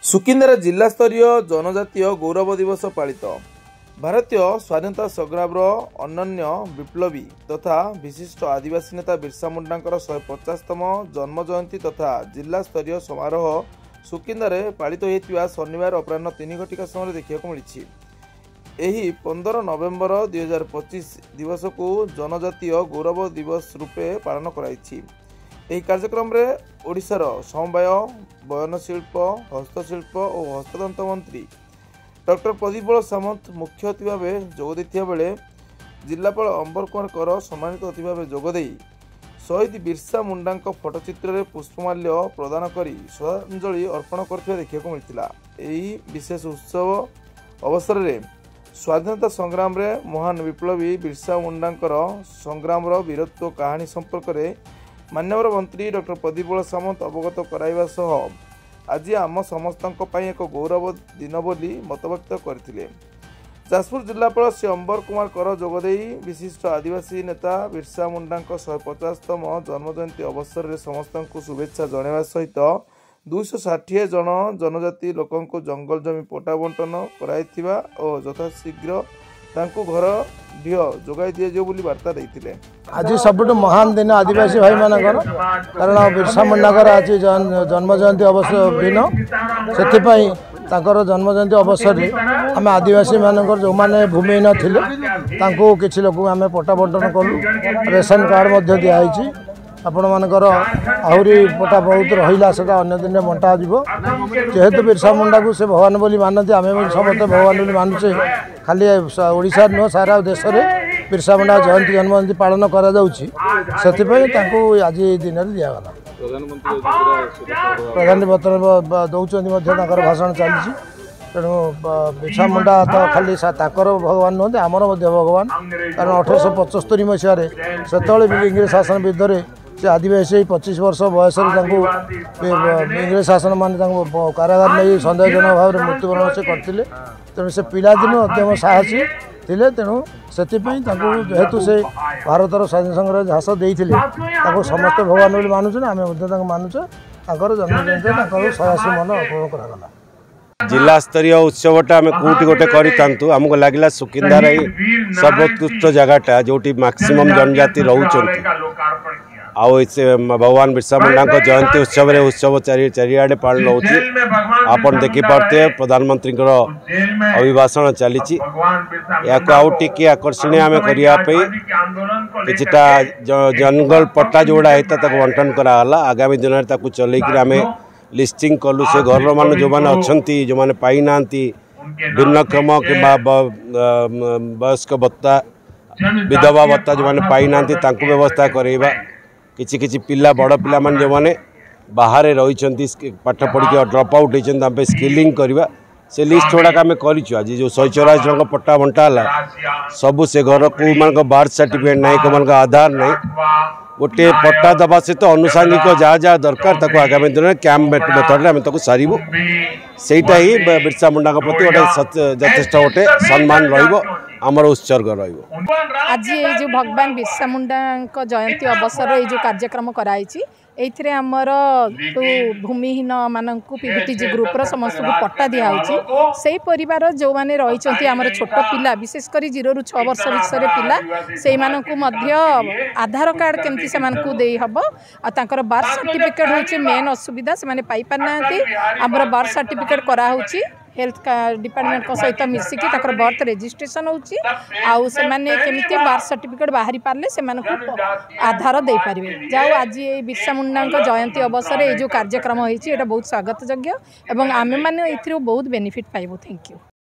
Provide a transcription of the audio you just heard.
सुकिंदार जिला स्तरीय जनजातीय गौरव दिवस पालित। भारतीय स्वाधीनता संग्राम अनन्य विप्लवी तथा विशिष्ट आदिवासी नेता बिरसा मुंडा 150तम जन्म जयंती तथा जिला स्तरीय समारोह सुकिंदार पालित होता शनिवार अपराह 3 घटिका समय देखा मिली। एही 15 नवेम्बर 2025 दिवस को जनजातीय गौरव दिवस रूपे पालन कराई। ଏହି କାର୍ଯ୍ୟକ୍ରମରେ ଓଡ଼ିଶାର ସମବାୟ ବୟନଶିଳ୍ପ ହସ୍ତଶିଳ୍ପ ଓ ହସ୍ତତନ୍ତ ମନ୍ତ୍ରୀ ଡକ୍ଟର ପ୍ରଦୀପ ସାମନ୍ତ ମୁଖ୍ୟ ଅତିଥି ଭାବେ ଯୋଗ ଦେଇଥିବା ବେଳେ ଜିଲ୍ଲାପାଳ ଅମ୍ବର କୁମାର କର ସମ୍ମାନିତ ଅତିଥି ଭାବେ ଯୋଗ ଦେଇ ଶହୀଦ ବିରସା ମୁଣ୍ଡାଙ୍କ ଫଟୋଚିତ୍ରରେ ପୁଷ୍ପମାଲ୍ୟ ପ୍ରଦାନ କରି ଶ୍ରଦ୍ଧାଞ୍ଜଳି ଅର୍ପଣ କରିଥିବା ଦେଖିବାକୁ ମିଳିଥିଲା। ଏହି ବିଶେଷ ଉତ୍ସବ ଅବସରରେ ସ୍ୱାଧୀନତା ସଂଗ୍ରାମରେ ମହାନ ବିପ୍ଳବୀ ବିରସା ମୁଣ୍ଡାଙ୍କର ସଂଗ୍ରାମର ବୀରତ୍ୱ କାହାଣୀ ସମ୍ପର୍କରେ मान्यवर मंत्री डॉक्टर प्रदीप सामंत अवगत कराइबा सह आज आम समस्त एक गौरव दिन बोली मतव्यक्त करथिले। जाजपुर जिलापाल श्री अंबर कुमार कर जोगदे विशिष्ट आदिवासी नेता बिरसा मुंडा 150तम जन्म जयंती अवसर में समस्त को शुभेच्छा जणाइबा सहित 260 जन जनजाति लोकंकु जंगल जमी पट्टा बंटन कराइथिबा और यथाशीघ्र तांकु घर ढिओ जोगाई दिया बोली वार्ता देते। आज सबुठ महान दिन आदिवासी भाई मानकर कारण बिरसा मुंडाकर आज जन्म जयंती अवसर दिन से जन्म जयंती अवसर आम आदिवासी मानकर जो मैंने भूमिहीन थे किसी लोक आम पट्टा बंटन कलु रेशन कार्ड दिखाई आपण मानकर आहरी पट्टा बहुत रहा से अन्य दिन बंटा जेहेतु बिरसा मुंडा को से भगवान बोली मानती आम समस्त भगवान बोली मानुचे खाली ओडिशा नुह सारा देश में बिरसा मुंडा जयंती जन्म जयंती पालन कर आज दिन दिगला। प्रधानमंत्री दौरान भाषण चली तेणु बिरसा मुंडा तो खाली भगवान नुहत आमर भगवान कारण 1875 मसीह से इंग्रेज शासन विरुद्ध से आदिवासी 25 वर्ष बयस इंग्रेज शासन मान कारागार नहीं सन्देहजनक भाव में मृत्युवरण से करते तेणु से पिलादिन अत्यम साहसी थे तेणु से जेहेतु से भारतर स्वाधीन संग्राम झास देते समस्त भगवान बोली मानुचे आम मानुचे जन्म जयंती 180 मन पूर्ण करागला। जिला स्तरीय उत्सवटा आम कौटी गोटे करूँ आमको लगला सुकिंदार सर्वोत्कृष्ट जगटा जो मैक्सिमम जनजाति रोच भगवान बिरसा मुंडा जयंती उत्सव चारिआडे पालन होती आपन देखिपे प्रधानमंत्री अभिभाषण चली या आकर्षणीय आम करने किछिटा जंगल पट्टा जोड़ा होता बंटन कराला आगामी दिन में चल आम लिस्टिंग कलु से घर मान जो मैंने अच्छा जो मैंने पाई ना भिन्नक्षम कि वयस्क भत्ता विधवा भत्ता जो मैंने पाई ना व्यवस्था करवा किछि पिला बड़ पिला मान जो मैंने बाहर रही पाठ पढ़ी ड्रप आउट होती स्किलिंग करवा से लिस्ट गुड़ाक आम कर आज जो 184 जन पट्टा बंटा सबू से घर को मान बार्थ सर्टिफिकेट ना कौन आधार ना गोटे पट्टा दबा सहित अनुषांगिक जहाँ जहाँ दरकार आगामी दिन में कैंप मेथड आम सारू सेटा ही बिरसा मुंडा प्रति गोटे यथेष्ट गोटे सम्मान रमर उत्सर्ग आज जो भगवान बिरसा मुंडा जयंती अवसर ये जो कार्यक्रम कराई एथिरे आमर तो भूमिहीन मानक पीवीटीजी ग्रुप समस्त को पट्टा दिखाई से परिवार जो मैंने रही आमर छोट पिला विशेषकर 0 ରୁ 6 वर्ष विषय पिला से आधार कार्ड केमती से हम आर बार्थ सर्टिफिकेट होची मेन असुविधा से पाई पारना आमर बार्थ सर्टिफिकेट कराऊँगी हेल्थ डिपार्टमेंट सहित मिसिकी बर्थ रेजिस्ट्रेशन होची आउ से माने केमिति बार्थ सर्टिफिकेट बाहरी पारले से आधार दे पारिबे जाऊ आज ये बिरसा मुंडा जयंती अवसर ये जो कार्यक्रम होईची एटा बहुत स्वागत योग्य एवं आमे माने एथिरो बहुत बेनिफिट पाइबो। Thank you.